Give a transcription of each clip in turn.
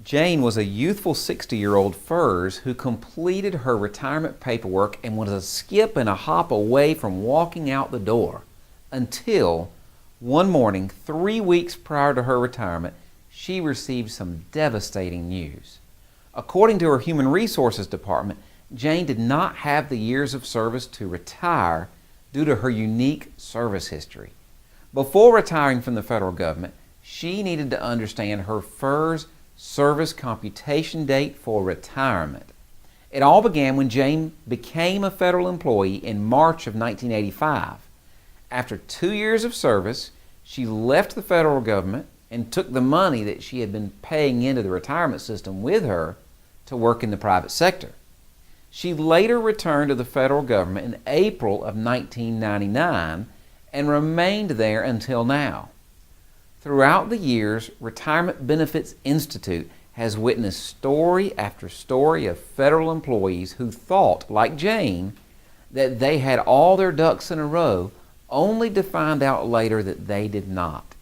Jane was a youthful 60-year-old FERS who completed her retirement paperwork and was a skip and a hop away from walking out the door until one morning, 3 weeks prior to her retirement, she received some devastating news. According to her Human Resources Department, Jane did not have the years of service to retire due to her unique service history. Before retiring from the federal government, she needed to understand her FERS service computation date for retirement. It all began when Jane became a federal employee in March of 1985. After 2 years of service, she left the federal government and took the money that she had been paying into the retirement system with her to work in the private sector. She later returned to the federal government in April of 1999 and remained there until now. Throughout the years, Retirement Benefits Institute has witnessed story after story of federal employees who thought, like Jane, that they had all their ducks in a row, only to find out later that they did not.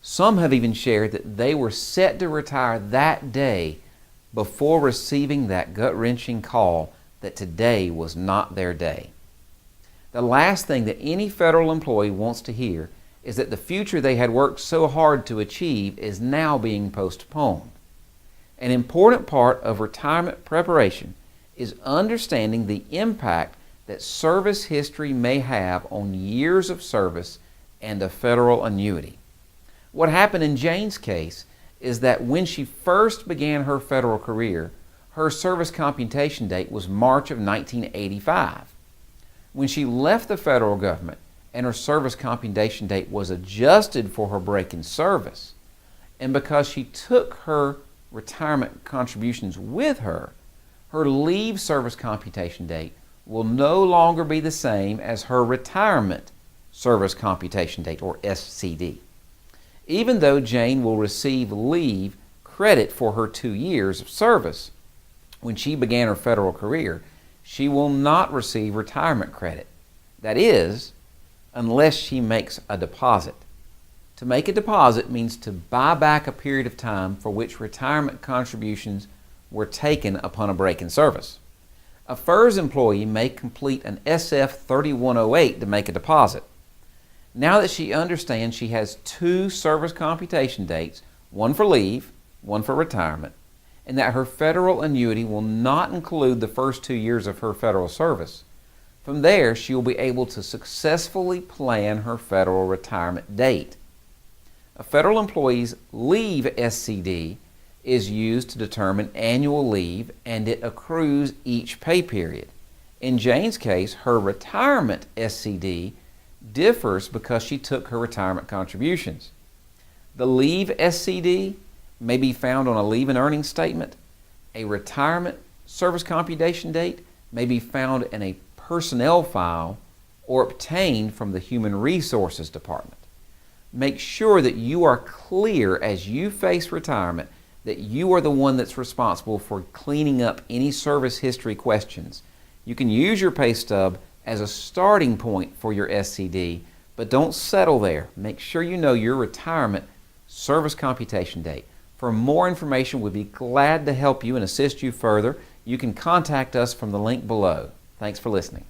Some have even shared that they were set to retire that day before receiving that gut-wrenching call that today was not their day. The last thing that any federal employee wants to hear is that the future they had worked so hard to achieve is now being postponed. An important part of retirement preparation is understanding the impact that service history may have on years of service and a federal annuity. What happened in Jane's case is that when she first began her federal career, her service computation date was March of 1985. When she left the federal government and her service computation date was adjusted for her break in service, and because she took her retirement contributions with her, her leave service computation date will no longer be the same as her retirement service computation date, or SCD. Even though Jane will receive leave credit for her 2 years of service when she began her federal career, she will not receive retirement credit. That is, unless she makes a deposit. To make a deposit means to buy back a period of time for which retirement contributions were taken upon a break in service. A FERS employee may complete an SF 3108 to make a deposit. Now that she understands she has 2 service computation dates, one for leave, one for retirement, and that her federal annuity will not include the first 2 years of her federal service, from there she will be able to successfully plan her federal retirement date. A federal employee's leave SCD is used to determine annual leave, and it accrues each pay period. In Jane's case, her retirement SCD differs because she took her retirement contributions. The leave SCD may be found on a leave and earnings statement. A retirement service computation date may be found in a personnel file or obtained from the Human Resources Department. Make sure that you are clear as you face retirement that you are the one that's responsible for cleaning up any service history questions. You can use your pay stub as a starting point for your SCD, but don't settle there. Make sure you know your retirement service computation date. For more information, we'd be glad to help you and assist you further. You can contact us from the link below. Thanks for listening.